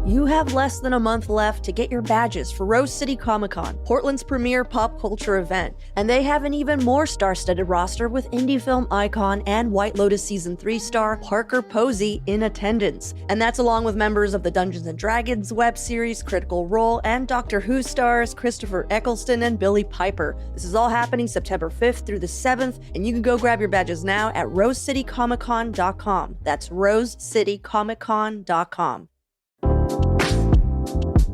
You have less than a month left to get your badges for Rose City Comic Con, Portland's premier pop culture event. And they have an even more star-studded roster with indie film icon and White Lotus Season 3 star Parker Posey in attendance. And that's along with members of the Dungeons & Dragons web series Critical Role and Doctor Who stars Christopher Eccleston and Billy Piper. This is all happening September 5th through the 7th, and you can go grab your badges now at rosecitycomiccon.com. That's rosecitycomiccon.com.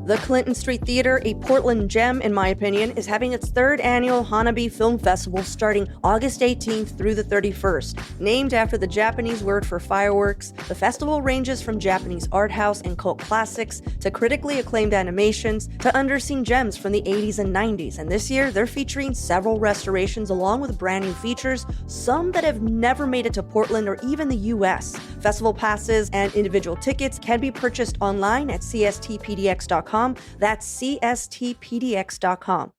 The Clinton Street Theater, a Portland gem in my opinion, is having its third annual Hanabi Film Festival starting August 18th through the 31st. Named after the Japanese word for fireworks, the festival ranges from Japanese art house and cult classics to critically acclaimed animations to underseen gems from the 80s and 90s. And this year, they're featuring several restorations along with brand new features, some that have never made it to Portland or even the US. Festival passes and individual tickets can be purchased online at cstpdx.com. That's cstpdx.com.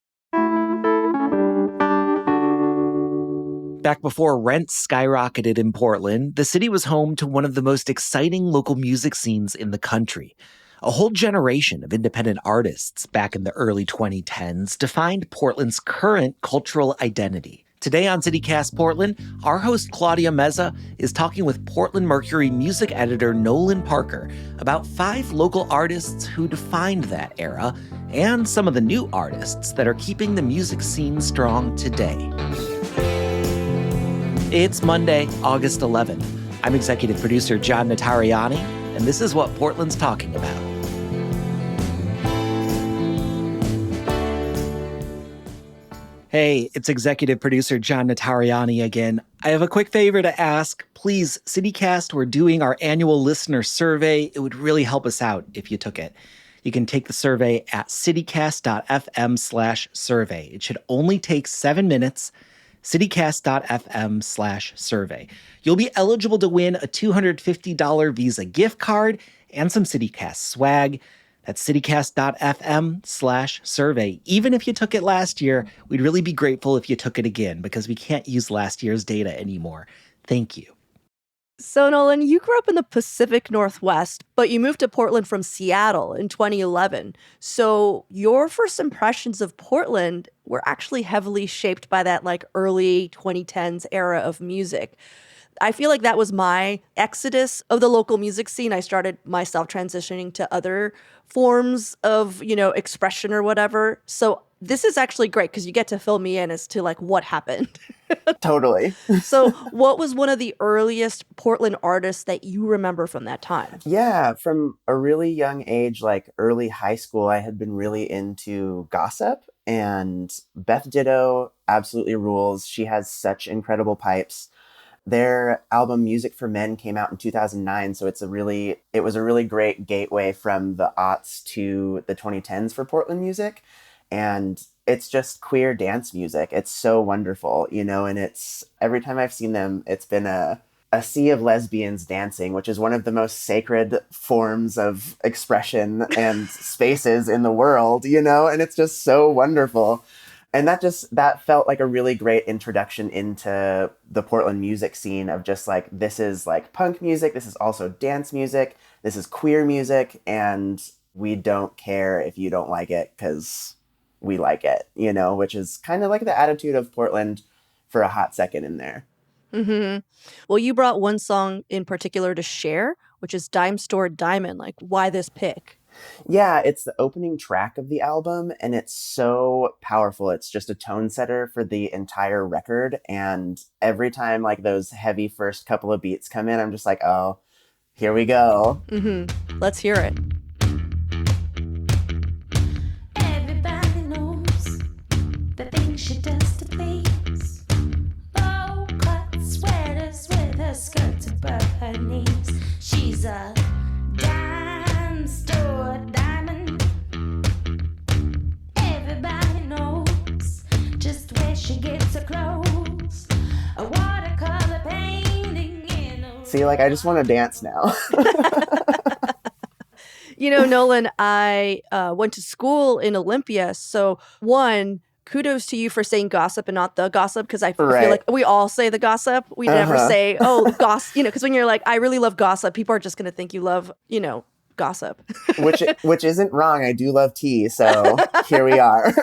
Back before rent skyrocketed in Portland, the city was home to one of the most exciting local music scenes in the country. A whole generation of independent artists back in the early 2010s defined Portland's current cultural identity. Today on CityCast Portland, our host Claudia Meza is talking with Portland Mercury music editor Nolan Parker about 5 local artists who defined that era and some of the new artists that are keeping the music scene strong today. It's Monday, August 11th. I'm executive producer John Notarianni, and this is what Portland's talking about. Hey, it's executive producer John Notarianni again. I have a quick favor to ask. Please, CityCast, we're doing our annual listener survey. It would really help us out if you took it. You can take the survey at citycast.fm/survey. It should only take 7 minutes. citycast.fm/survey. You'll be eligible to win a $250 Visa gift card and some CityCast swag. That's citycast.fm/survey. Even if you took it last year, we'd really be grateful if you took it again because we can't use last year's data anymore. Thank you. So, Nolan, you grew up in the Pacific Northwest, but you moved to Portland from Seattle in 2011. So your first impressions of Portland were actually heavily shaped by that early 2010s era of music. I feel like that was my exodus of the local music scene. I started myself transitioning to other forms of, expression or whatever. So this is actually great because you get to fill me in as to what happened. Totally. So what was one of the earliest Portland artists that you remember from that time? Yeah, from a really young age, early high school, I had been really into gossip, and Beth Ditto absolutely rules. She has such incredible pipes. Their album Music for Men came out in 2009, so it was a really great gateway from the aughts to the 2010s for Portland music. And it's just queer dance music. It's so wonderful, and it's every time I've seen them, it's been a sea of lesbians dancing, which is one of the most sacred forms of expression and spaces in the world, and it's just so wonderful. And that felt like a really great introduction into the Portland music scene of just this is punk music. This is also dance music. This is queer music. And we don't care if you don't like it because we like it, which is kind of the attitude of Portland for a hot second in there. Mm-hmm. Well, you brought one song in particular to share, which is Dime Store Diamond. Why this pick? Yeah, it's the opening track of the album, and it's so powerful. It's just a tone setter for the entire record, and every time those heavy first couple of beats come in, I'm just oh, here we go. Mm-hmm. Let's hear it. Everybody knows the things she does to please. Low-cut sweaters with her skirts above her knees. She's a dime store diamond. Everybody knows just where she gets her clothes. A watercolor painting in a... See, I just want to dance now. Nolan, I went to school in Olympia. So one, kudos to you for saying gossip and not the gossip, because I feel like we all say the gossip. We never say, oh, gossip, because when you're I really love gossip, people are just going to think you love, Gossip. which isn't wrong. I do love tea, so here we are.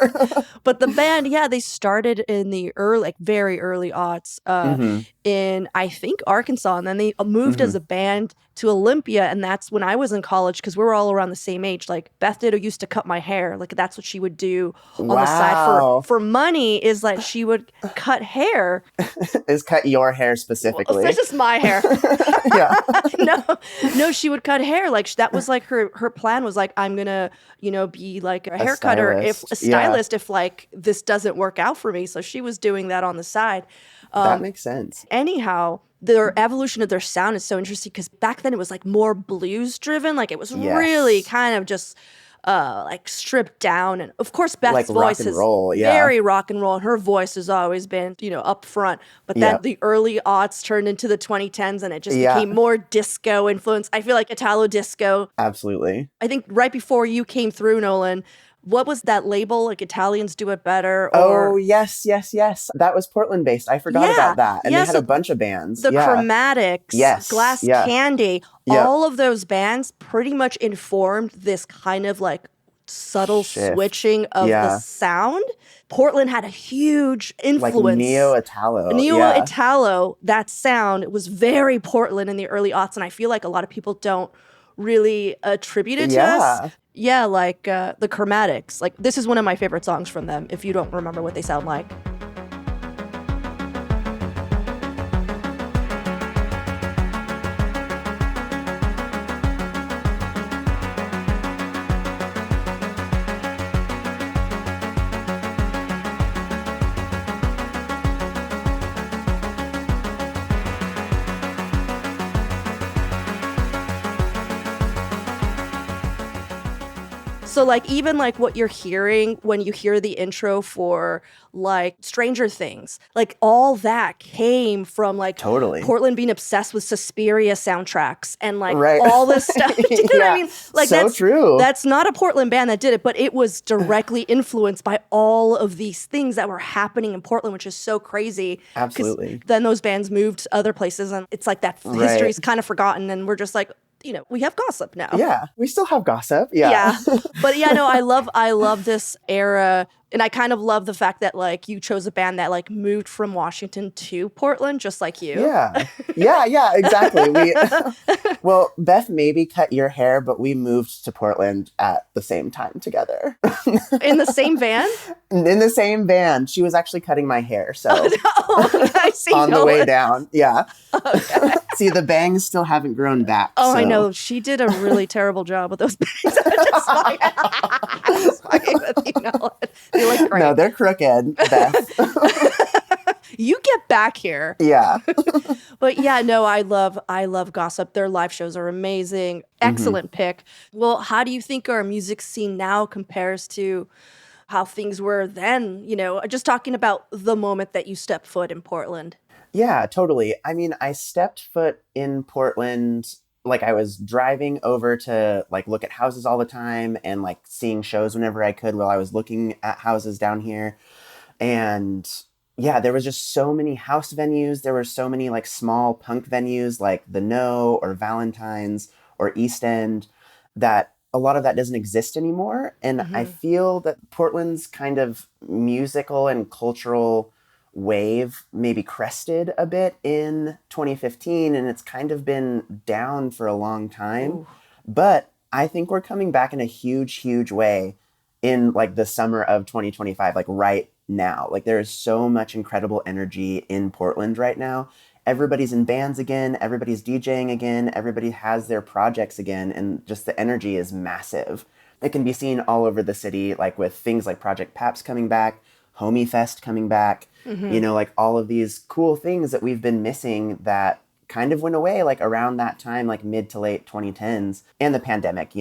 But the band, yeah, they started in the very early aughts hmm in, I think, Arkansas. And then they moved as a band to Olympia. And that's when I was in college, because we were all around the same age. Like Beth Ditto used to cut my hair. Like that's what she would do on the side Wow. for money, is like she would cut hair. Is cut your hair specifically? Well, it's just my hair. Yeah. No, she would cut hair. Like that was like her plan was like, I'm gonna, be like a hair cutter, if a stylist, if like this doesn't work out for me. So she was doing that on the side. That makes sense. Anyhow, their evolution of their sound is so interesting, because back then it was like more blues driven. Like it was really kind of just like stripped down. And of course, Beth's like voice rock and is roll, very rock and roll. And her voice has always been, up front. But then the early aughts turned into the 2010s, and it just became more disco influence. I feel like Italo disco. Absolutely. I think right before you came through, Nolan, what was that label? Like Italians Do It Better? Oh, yes. That was Portland based. I forgot about that. And they had a bunch of bands. The Chromatics, Glass Candy, all of those bands pretty much informed this kind of like subtle switching of the sound. Portland had a huge influence. Like Neo-Italo. Neo-Italo, that sound was very Portland in the early aughts. And I feel like a lot of people don't really attribute it to us. Yeah, like the Chromatics. Like this is one of my favorite songs from them, if you don't remember what they sound like. So like even like what you're hearing when you hear the intro for like Stranger Things, like all that came from like Portland being obsessed with Suspiria soundtracks and like all this stuff. Do you know what I mean? Like so that's true. That's not a Portland band that did it, but it was directly influenced by all of these things that were happening in Portland, which is so crazy. Absolutely. Then those bands moved to other places, and it's like that history is kind of forgotten, and we're just like, we have Gossip now. Yeah, we still have Gossip. Yeah. But no, I love this era. And I kind of love the fact that like you chose a band that like moved from Washington to Portland, just like you. Yeah, exactly. Well, Beth maybe cut your hair, but we moved to Portland at the same time together. In the same van? In the same van. She was actually cutting my hair, so I see. on the way down. Yeah. Okay. See, the bangs still haven't grown back. Oh, so. I know. She did a really terrible job with those bangs. I'm just fucking with you, Nolan. They look great. No, they're crooked, Beth. You get back here. Yeah. But no, I love Gossip. Their live shows are amazing. Excellent pick. Well, how do you think our music scene now compares to how things were then? Just talking about the moment that you stepped foot in Portland. Yeah, totally. I mean, I stepped foot in Portland, like I was driving over to like look at houses all the time and like seeing shows whenever I could while I was looking at houses down here. And yeah, there was just so many house venues. There were so many like small punk venues like The No or Valentine's or East End, that a lot of that doesn't exist anymore. And I feel that Portland's kind of musical and cultural wave maybe crested a bit in 2015, and it's kind of been down for a long time. Ooh. But I think we're coming back in a huge way in like the summer of 2025, like right now. Like there is so much incredible energy in Portland right now. Everybody's in bands again, everybody's DJing again, everybody has their projects again, and just the energy is massive. It can be seen all over the city, like with things like Project Paps coming back, Homie Fest coming back, like all of these cool things that we've been missing that kind of went away like around that time, like mid to late 2010s. And the pandemic,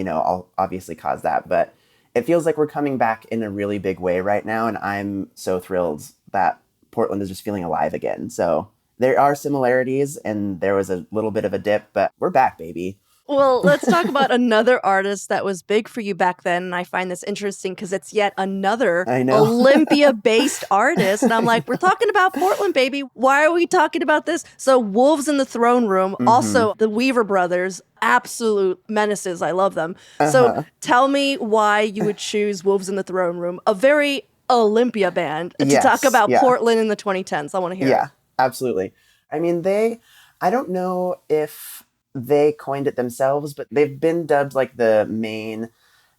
obviously caused that. But it feels like we're coming back in a really big way right now. And I'm so thrilled that Portland is just feeling alive again. So there are similarities and there was a little bit of a dip, but we're back, baby. Well, let's talk about another artist that was big for you back then. And I find this interesting because it's yet another I know. Olympia-based artist. And I'm like, we're talking about Portland, baby. Why are we talking about this? So Wolves in the Throne Room, also the Weaver brothers, absolute menaces. I love them. So tell me why you would choose Wolves in the Throne Room, a very Olympia band, to talk about Portland in the 2010s. I want to hear it. Yeah, absolutely. I mean, I don't know if they coined it themselves, but they've been dubbed like the main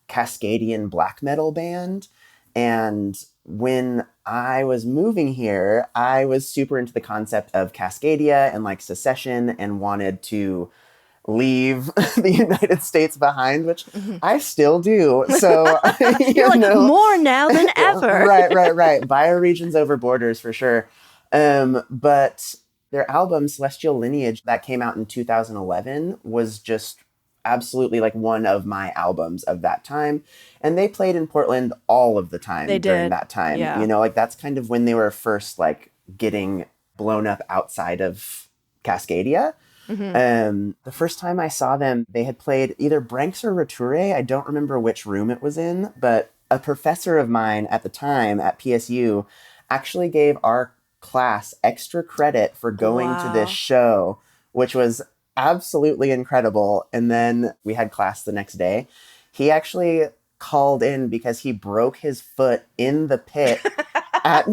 Cascadian black metal band. And when I was moving here, I was super into the concept of Cascadia and like secession and wanted to leave the United States behind, which I still do. So You're like, more now than ever. right. Bioregions over borders for sure. But their album Celestial Lineage that came out in 2011 was just absolutely like one of my albums of that time. And they played in Portland all of the time during that time. Yeah. You know, like that's kind of when they were first like getting blown up outside of Cascadia. The first time I saw them, they had played either Branks or Rature. I don't remember which room it was in, but a professor of mine at the time at PSU actually gave our class extra credit for going to this show, which was absolutely incredible. And then we had class the next day. He actually called in because he broke his foot in the pit at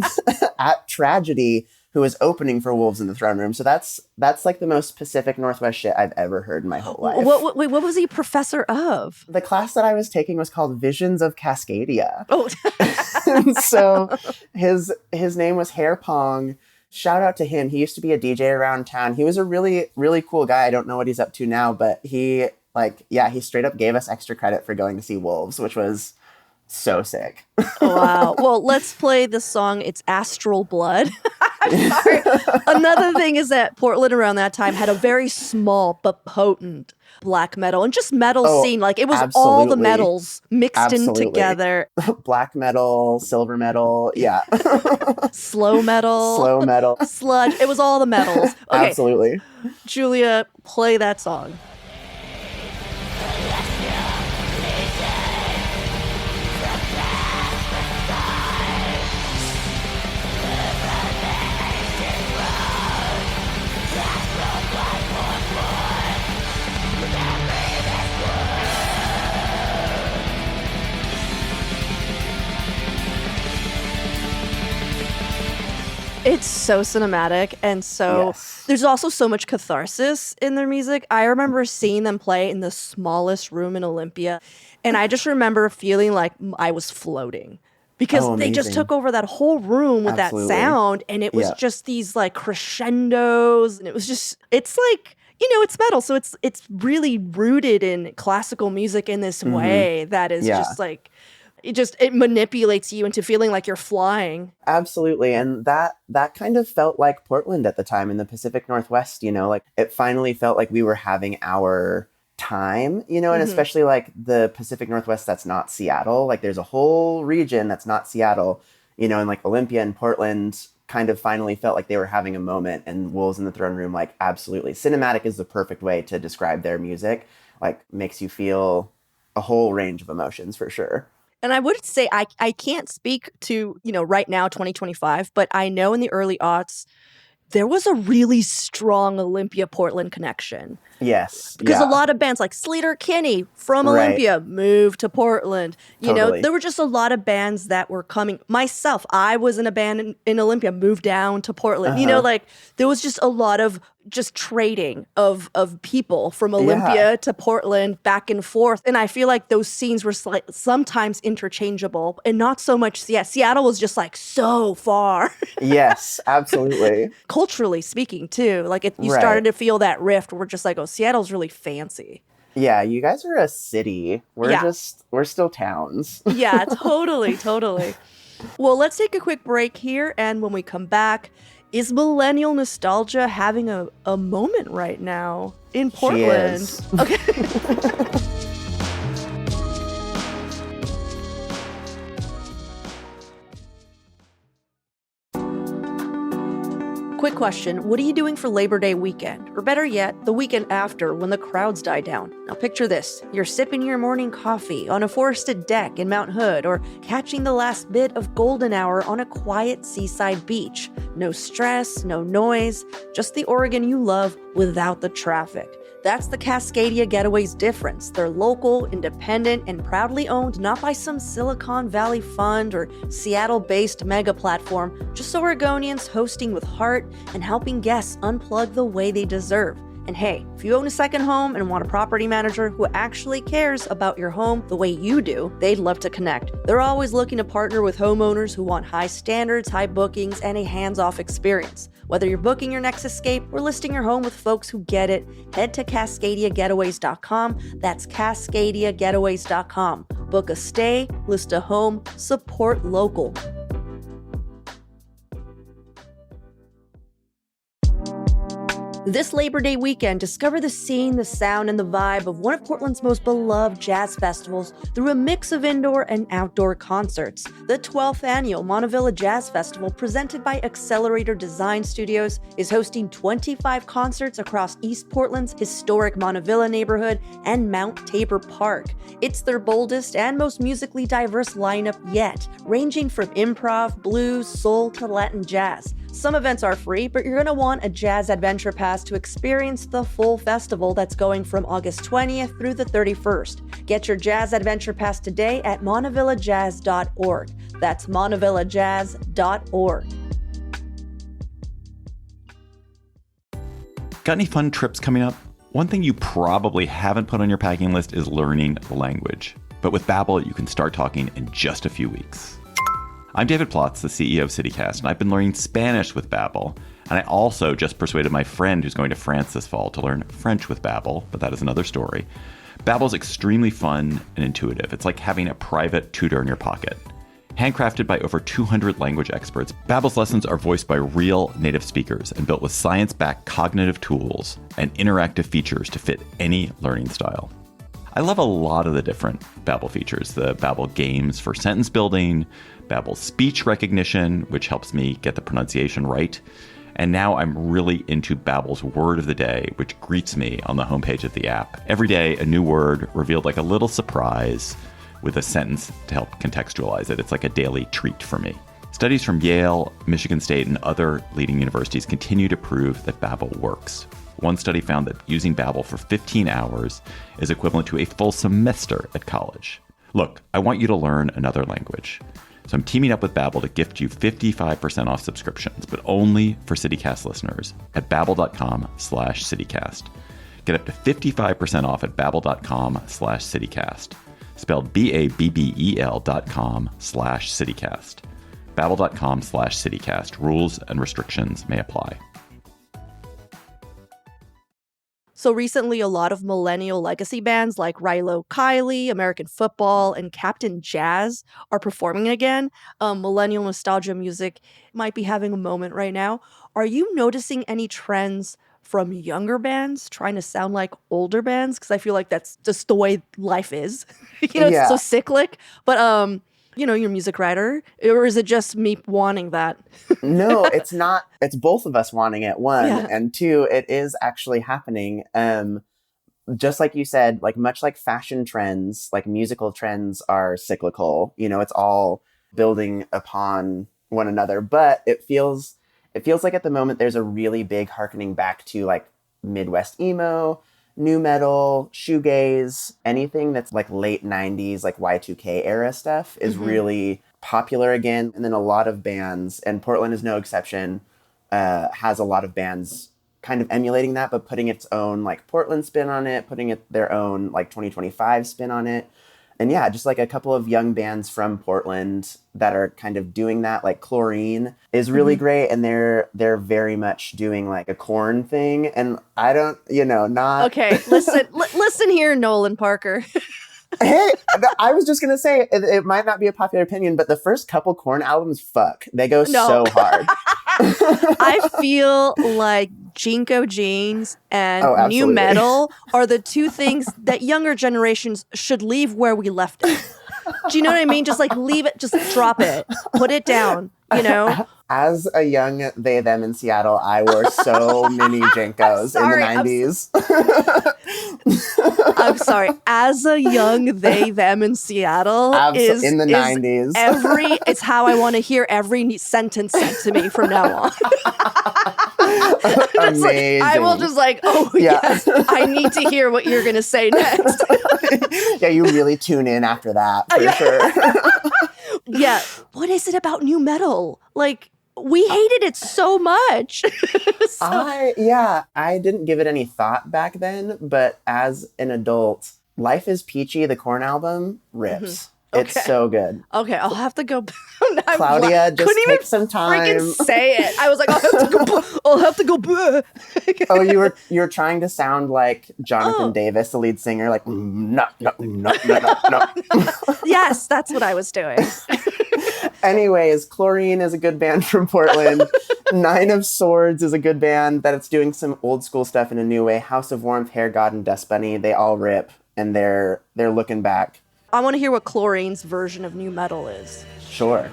Tragedy, who was opening for Wolves in the Throne Room. So that's like the most Pacific Northwest shit I've ever heard in my whole life. What was he a professor of? The class that I was taking was called Visions of Cascadia. Oh. And so his name was Hair Pong. Shout out to him. He used to be a DJ around town. He was a really, really cool guy. I don't know what he's up to now, but he straight up gave us extra credit for going to see Wolves, which was so sick. Wow. Well, let's play the song. It's Astral Blood. I'm sorry. Another thing is that Portland around that time had a very small but potent black metal and just metal scene. Like it was all the metals mixed in together. Black metal, silver metal, yeah. Slow metal. Sludge. It was all the metals. Okay. Absolutely. Julia, play that song. It's so cinematic, and so there's also so much catharsis in their music. I remember seeing them play in the smallest room in Olympia, and I just remember feeling like I was floating because they just took over that whole room with that sound, and it was just these like crescendos, and it was just, it's like, you know, it's metal, so it's really rooted in classical music in this way that is just like, it manipulates you into feeling like you're flying. Absolutely. And that kind of felt like Portland at the time in the Pacific Northwest, you know, like it finally felt like we were having our time, you know, and especially like the Pacific Northwest that's not Seattle. Like there's a whole region that's not Seattle, you know, and like Olympia and Portland kind of finally felt like they were having a moment, and Wolves in the Throne Room, like absolutely. Cinematic is the perfect way to describe their music. Like makes you feel a whole range of emotions for sure. And I would say I can't speak to, you know, right now, 2025, but I know in the early aughts, there was a really strong Olympia-Portland connection. Yes. Because a lot of bands like Sleater Kinney from Olympia moved to Portland. You know, there were just a lot of bands that were coming. Myself, I was in a band in Olympia, moved down to Portland. You know, like there was just a lot of just trading of people from Olympia to Portland back and forth. And I feel like those scenes were sometimes interchangeable and not so much. Seattle was just like so far. Yes, absolutely. Culturally speaking too, like you started to feel that rift. We're just like, oh, Seattle's really fancy. Yeah, you guys are a city. We're still towns. Yeah, totally. Well, let's take a quick break here. And when we come back, is millennial nostalgia having a moment right now in Portland? She is. Okay. Quick question, what are you doing for Labor Day weekend? Or better yet, the weekend after when the crowds die down? Now picture this. You're sipping your morning coffee on a forested deck in Mount Hood or catching the last bit of golden hour on a quiet seaside beach. No stress, no noise, just the Oregon you love without the traffic. That's the Cascadia Getaway's difference. They're local, independent, and proudly owned not by some Silicon Valley fund or Seattle-based mega platform, just Oregonians hosting with heart and helping guests unplug the way they deserve. And hey, if you own a second home and want a property manager who actually cares about your home the way you do, they'd love to connect. They're always looking to partner with homeowners who want high standards, high bookings, and a hands-off experience. Whether you're booking your next escape or listing your home with folks who get it, head to CascadiaGetaways.com. That's CascadiaGetaways.com. Book a stay, list a home, support local. This Labor Day weekend, discover the scene, the sound, and the vibe of one of Portland's most beloved jazz festivals through a mix of indoor and outdoor concerts. The 12th annual Montevilla Jazz Festival, presented by Accelerator Design Studios, is hosting 25 concerts across East Portland's historic Montevilla neighborhood and Mount Tabor Park. It's their boldest and most musically diverse lineup yet, ranging from improv, blues, soul, to Latin jazz. Some events are free, but you're going to want a Jazz Adventure Pass to experience the full festival that's going from August 20th through the 31st. Get your Jazz Adventure Pass today at montevillajazz.org. That's montevillajazz.org. Got any fun trips coming up? One thing you probably haven't put on your packing list is learning the language. But with Babbel, you can start talking in just a few weeks. I'm David Plotz, the CEO of CityCast, and I've been learning Spanish with Babbel. And I also just persuaded my friend who's going to France this fall to learn French with Babbel, but that is another story. Babbel's extremely fun and intuitive. It's like having a private tutor in your pocket. Handcrafted by over 200 language experts, Babbel's lessons are voiced by real native speakers and built with science-backed cognitive tools and interactive features to fit any learning style. I love a lot of the different Babbel features. The Babbel games for sentence building, Babbel speech recognition, which helps me get the pronunciation right. And now I'm really into Babbel's word of the day, which greets me on the homepage of the app. Every day, a new word revealed like a little surprise with a sentence to help contextualize it. It's like a daily treat for me. Studies from Yale, Michigan State, and other leading universities continue to prove that Babbel works. One study found that using Babbel for 15 hours is equivalent to a full semester at college. Look, I want you to learn another language. So I'm teaming up with Babbel to gift you 55% off subscriptions, but only for CityCast listeners at babbel.com/CityCast. Get up to 55% off at babbel.com/CityCast. Spelled BABBEL.com/CityCast. Babbel.com/CityCast. Rules and restrictions may apply. So recently, a lot of millennial legacy bands like Rilo Kiley, American Football, and Captain Jazz are performing again. Millennial nostalgia music might be having a moment right now. Are you noticing any trends from younger bands trying to sound like older bands? Because I feel like that's just the way life is. It's so cyclic. But your music writer, or is it just me wanting that? No, it's not. It's both of us wanting it, one. Yeah. And two, it is actually happening. Just like you said, like much like fashion trends, like musical trends are cyclical. It's all building upon one another. But it feels like at the moment there's a really big harkening back to like Midwest emo, new metal, shoegaze, anything that's like late 90s, like Y2K era stuff is really popular again. And then a lot of bands, and Portland is no exception, has a lot of bands kind of emulating that, but putting its own like Portland spin on it, putting their own like 2025 spin on it. And yeah, just like a couple of young bands from Portland that are kind of doing that, like Chlorine is really great. And they're very much doing like a Korn thing. And I don't, not... Okay, listen here, Nolan Parker. Hey, I was just going to say, it might not be a popular opinion, but the first couple Korn albums, they go so hard. I feel like Jinko jeans and new metal are the two things that younger generations should leave where we left it. Do you know what I mean? Just like leave it, just drop it, put it down. you know? As a young they, them in Seattle, I wore so many Jinkos in the 90s. I'm sorry. As a young they, them in Seattle in the 90s. It's how I want to hear every sentence said to me from now on. Amazing. I will just yes, I need to hear what you're going to say next. Yeah, you really tune in after that, for sure. Yeah. What is it about new metal? Like, we hated it so much. I didn't give it any thought back then, but as an adult, Life is Peachy, the Korn album, rips. Okay. It's so good. Okay, I'll have to go. Claudia, just take some time. Freaking say it. I was like, I'll have to go. Oh, you were trying to sound like Jonathan Davis, the lead singer, like no. Yes, that's what I was doing. Anyways, Chlorine is a good band from Portland. Nine of Swords is a good band that it's doing some old school stuff in a new way. House of Warmth, Hair God, and Dust Bunny, they all rip, and they're looking back. I want to hear what Chlorine's version of new metal is. Sure.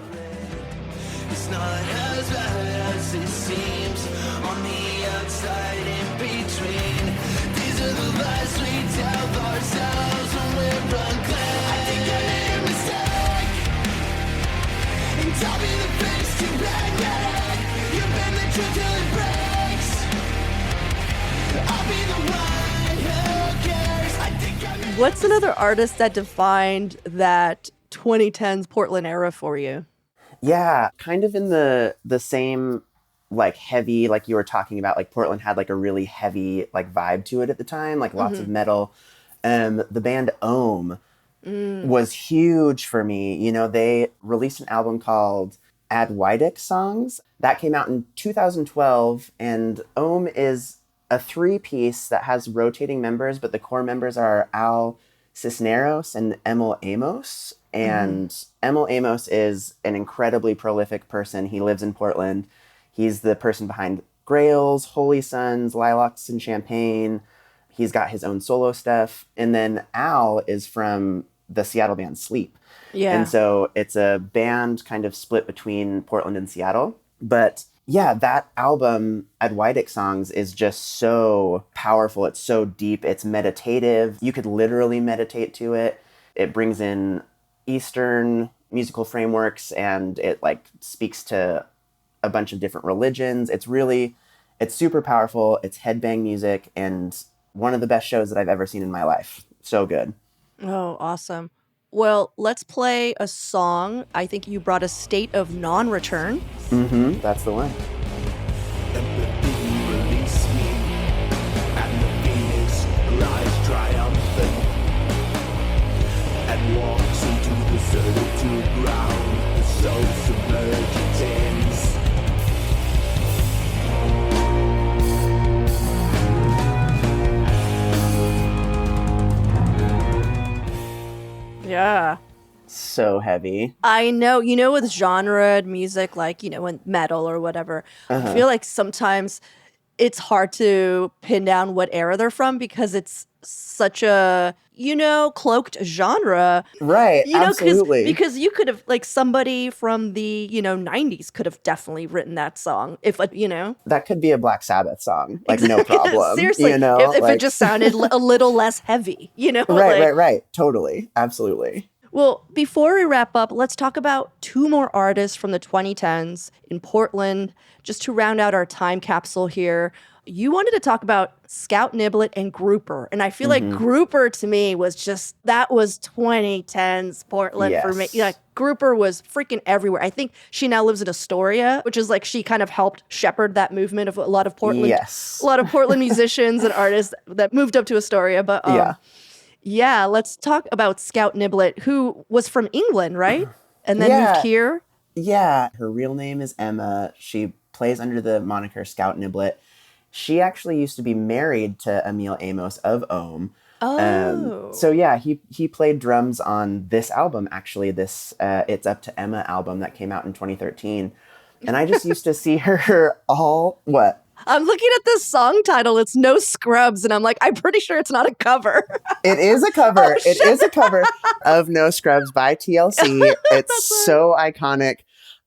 It's not as bad as it seems on the outside in between. These are the lies we tell ourselves when we're unclear. I think I made a mistake, and tell me the face to regret. You bend the truth till it breaks. I'll be the one who cares. I think I made What's another artist that defined that 2010s Portland era for you? Yeah, kind of in the same like heavy, like you were talking about, like Portland had like a really heavy like vibe to it at the time, like lots of metal. The band Ohm was huge for me. You know, they released an album called Adwidic Songs that came out in 2012, and Ohm is a 3-piece that has rotating members, but the core members are Al Cisneros and Emil Amos. And Emil Amos is an incredibly prolific person. He lives in Portland. He's the person behind Grails, Holy Sons, Lilacs and Champagne. He's got his own solo stuff. And then Al is from the Seattle band Sleep. Yeah. And so it's a band kind of split between Portland and Seattle. But yeah, that album, Adwidic Songs, is just so powerful. It's so deep. It's meditative. You could literally meditate to it. It brings in Eastern musical frameworks, and it like speaks to a bunch of different religions. It's super powerful. It's headbang music, and one of the best shows that I've ever seen in my life. So good. Oh, awesome. Well, let's play a song. I think you brought a State of Non-Return. That's the one. release me, and the phoenix rise triumphant, and walks into the certitude ground, the soul submerged ends. Yeah. So heavy. I know, with genre music, like, in metal or whatever, I feel like sometimes it's hard to pin down what era they're from because it's such a, cloaked genre. Right, absolutely. Because you could have, like, somebody from the, 90s could have definitely written that song. If, That could be a Black Sabbath song. Like, no problem. Seriously, if it just sounded a little less heavy, Right. Totally. Absolutely. Well, before we wrap up, let's talk about two more artists from the 2010s in Portland, just to round out our time capsule here. You wanted to talk about Scout Niblet and Grouper. And I feel like Grouper to me that was 2010s Portland for me. Yeah, Grouper was freaking everywhere. I think she now lives in Astoria, which is like she kind of helped shepherd that movement of a lot of Portland, a lot of Portland musicians and artists that moved up to Astoria. But yeah, let's talk about Scout Niblet, who was from England, right? And then moved here. Yeah, her real name is Emma. She plays under the moniker Scout Niblet. She actually used to be married to Emil Amos of Ohm. Oh. So yeah, he played drums on this album, actually, this It's Up to Emma album that came out in 2013. And I just used to see her what? I'm looking at this song title. It's No Scrubs. And I'm like, I'm pretty sure it's not a cover. It is a cover. It is a cover of No Scrubs by TLC. It's so iconic.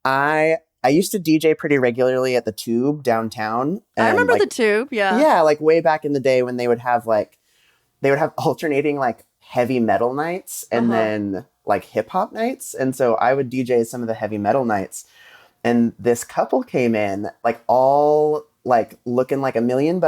I I used to DJ pretty regularly at the Tube downtown. I And remember like, the Tube. Yeah. yeah, like way back in the day when they would have alternating like heavy metal nights and then like hip hop nights. And so I would DJ some of the heavy metal nights. And this couple came in like all like looking like $1 million,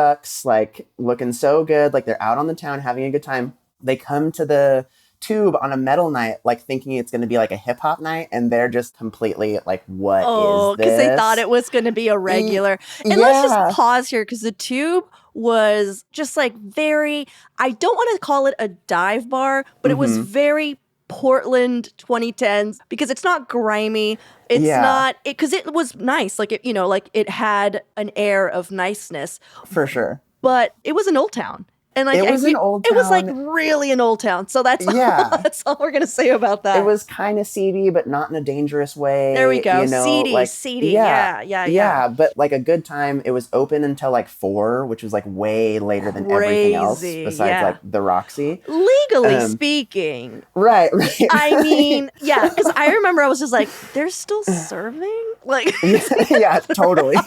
like looking so good. Like they're out on the town having a good time. They come to the Tube on a metal night, like thinking it's going to be like a hip hop night. And they're just completely like, what is this? Because they thought it was going to be a regular. And let's just pause here because the Tube was just like very, I don't want to call it a dive bar, but it was very Portland 2010s because it's not grimy. It's not, because it was nice. Like, it, like it had an air of niceness. For sure. But it was an old town. And like it was an old town. It was like really an old town. So that's that's all we're gonna say about that. It was kind of seedy, but not in a dangerous way. There we go. Seedy. Yeah. But like a good time. It was open until like 4, which was like way later than everything else besides like the Roxy. Legally speaking. Right. I mean, yeah, because I remember I was just like, they're still serving? Like yeah, totally.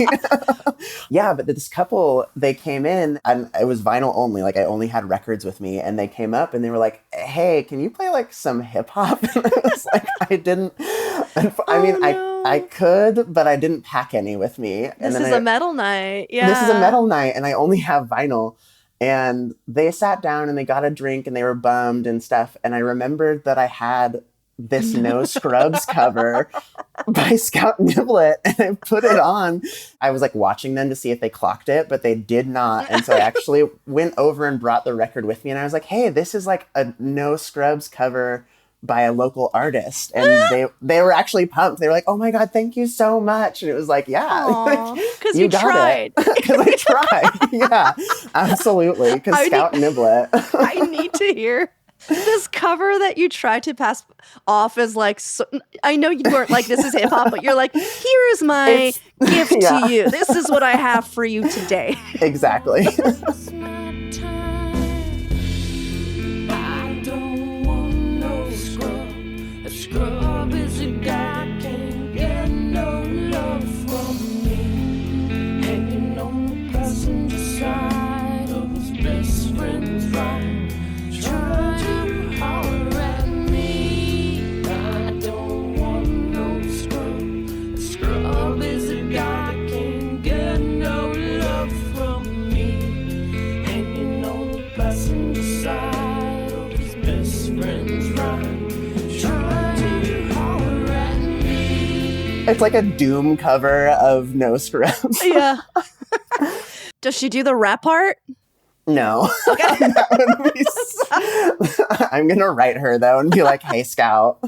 Yeah, but this couple, they came in and it was vinyl only. Like I only had records with me, and they came up and they were like, "Hey, can you play like some hip hop?" And I was like, I didn't. I could, but I didn't pack any with me. This is a metal night. Yeah, this is a metal night, and I only have vinyl. And they sat down and they got a drink and they were bummed and stuff. And I remembered that I had this No Scrubs cover by Scout Niblet, and I put it on. I was like watching them to see if they clocked it, but they did not. And so I actually went over and brought the record with me, and I was like, hey, this is like a No Scrubs cover by a local artist. And they were actually pumped. They were like, oh my God, thank you so much. And it was like, yeah. Because you tried. Because I tried. Yeah, absolutely. Because Scout Niblet. I need to hear this cover that you tried to pass off as like, I know you weren't like, this is hip hop, but you're like, here's my gift to you. This is what I have for you today. Exactly. Scrub is a guy can't get no love from me. Hanging on the passenger side of his best friend's ride, trying to holler at me. I don't want no scrub. Scrub is a guy can't get no love from me. Hanging on the passenger side of his best friend's ride. It's like a Doom cover of No Scrubs. Yeah. Does she do the rap part? No. Okay. I'm going to write her, though, and be like, hey, Scout.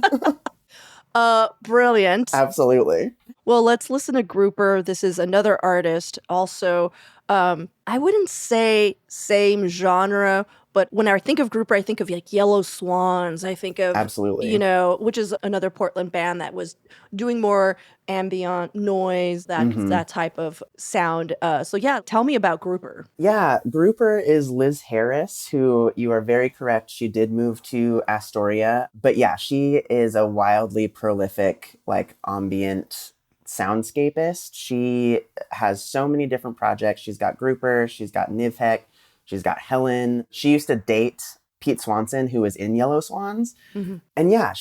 Brilliant. Absolutely. Well, let's listen to Grouper. This is another artist. Also, I wouldn't say same genre, but when I think of Grouper, I think of like Yellow Swans. I think of, absolutely, which is another Portland band that was doing more ambient noise, that type of sound. So yeah, tell me about Grouper. Yeah, Grouper is Liz Harris, who you are very correct. She did move to Astoria, but yeah, she is a wildly prolific, like ambient soundscapist. She has so many different projects. She's got Grouper, she's got Nivhek, she's got Helen. She used to date Pete Swanson, who was in Yellow Swans. Mm-hmm. And yeah,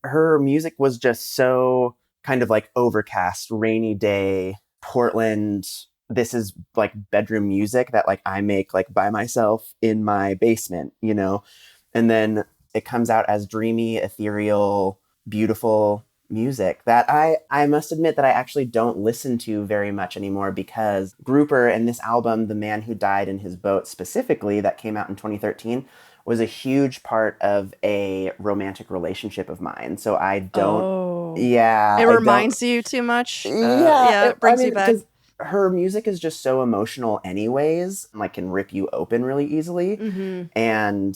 her music was just so kind of like overcast, rainy day, Portland. This is like bedroom music that like I make like by myself in my basement, and then it comes out as dreamy, ethereal, beautiful music that I must admit that I actually don't listen to very much anymore, because Grouper and this album, The Man Who Died in His Boat specifically, that came out in 2013, was a huge part of a romantic relationship of mine. So I don't, it reminds you too much. It brings you back. Her music is just so emotional anyways, and like can rip you open really easily. Mm-hmm. And,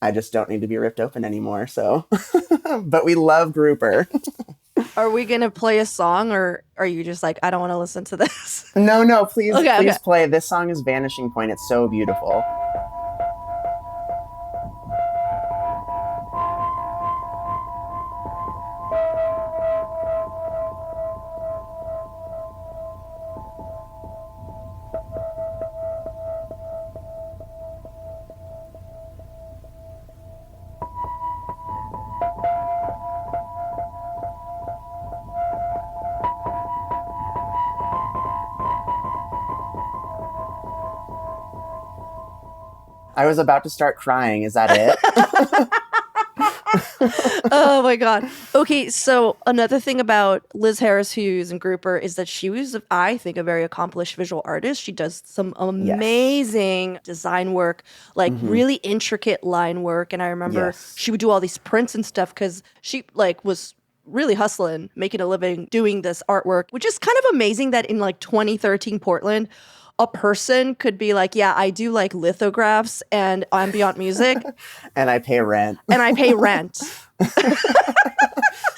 I just don't need to be ripped open anymore. So, but we love Grouper. Are we going to play a song, or are you just like, I don't want to listen to this? No, please play. This song is Vanishing Point. It's so beautiful. I was about to start crying. Is that it? Oh my God. Okay, so another thing about Liz Harris Hughes and Grouper is that she was, I think, a very accomplished visual artist. She does some amazing design work, like really intricate line work. And I remember she would do all these prints and stuff because she like was really hustling, making a living doing this artwork, which is kind of amazing that in like 2013 Portland, a person could be like, yeah, I do like lithographs and ambient music. And I pay rent. And I pay rent.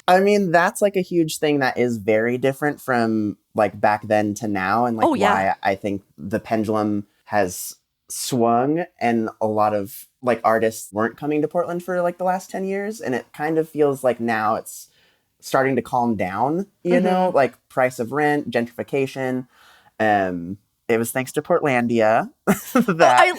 I mean, that's like a huge thing that is very different from like back then to now. And like why I think the pendulum has swung and a lot of like artists weren't coming to Portland for like the last 10 years. And it kind of feels like now it's starting to calm down, you know, like price of rent, gentrification. It was thanks to Portlandia that...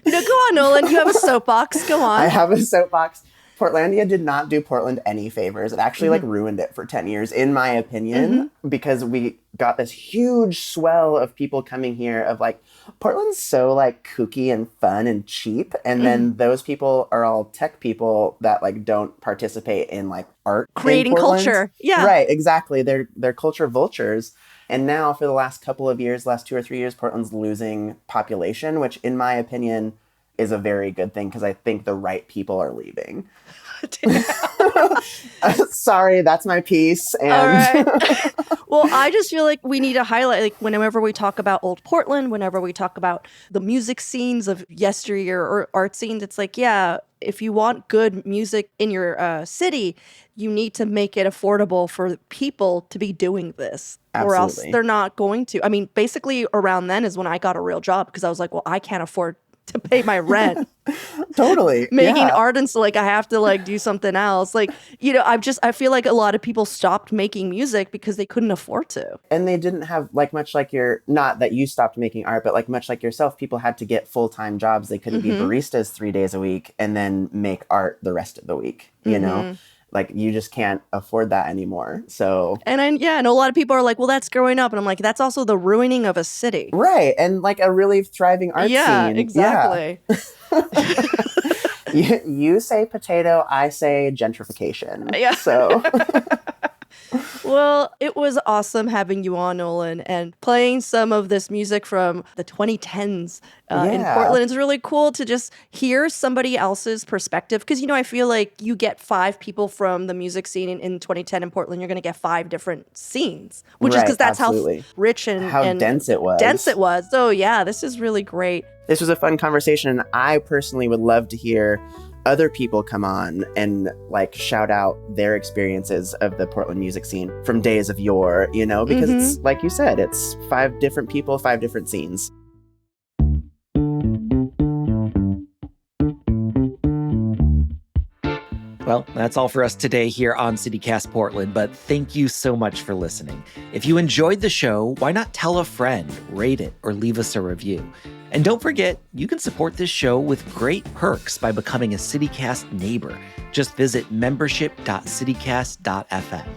No, go on, Nolan. You have a soapbox. Go on. I have a soapbox. Portlandia did not do Portland any favors. It actually like ruined it for 10 years, in my opinion, because we got this huge swell of people coming here of like, Portland's so like kooky and fun and cheap. And then those people are all tech people that like don't participate in like art. Creating culture. Yeah. Right, exactly. They're culture vultures. And now for the last couple of years, last 2 or 3 years, Portland's losing population, which in my opinion is a very good thing because I think the right people are leaving. Sorry, that's my piece. And all right. Well, I just feel like we need to highlight, like, whenever we talk about old Portland, whenever we talk about the music scenes of yesteryear or art scenes, it's like, yeah, if you want good music in your city, you need to make it affordable for people to be doing this. Absolutely. Or else they're not going to. I mean, basically around then is when I got a real job because I was like, well, I can't afford to pay my rent. Totally. Making art, and so like I have to like do something else. Like, you know, I feel like a lot of people stopped making music because they couldn't afford to. And they didn't have like much like not that you stopped making art, but like much like yourself, people had to get full-time jobs. They couldn't be baristas 3 days a week and then make art the rest of the week, you know? Like, you just can't afford that anymore. So... And a lot of people are like, well, that's growing up. And I'm like, that's also the ruining of a city. Right. And like a really thriving art scene. Yeah, exactly. Yeah. You say potato, I say gentrification. Yeah. So... Well, it was awesome having you on, Nolan, and playing some of this music from the 2010s in Portland. It's really cool to just hear somebody else's perspective because, you know, I feel like you get 5 people from the music scene in 2010 in Portland, you're going to get 5 different scenes, which is because that's absolutely. How rich and how dense it was. So, yeah, this is really great. This was a fun conversation, and I personally would love to hear other people come on and like shout out their experiences of the Portland music scene from days of yore, you know, because it's like you said, it's 5 different people, 5 different scenes. Well, that's all for us today here on CityCast Portland, but thank you so much for listening. If you enjoyed the show, why not tell a friend, rate it, or leave us a review? And don't forget, you can support this show with great perks by becoming a CityCast neighbor. Just visit membership.citycast.fm.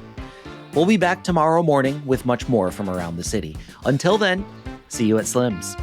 We'll be back tomorrow morning with much more from around the city. Until then, see you at Slim's.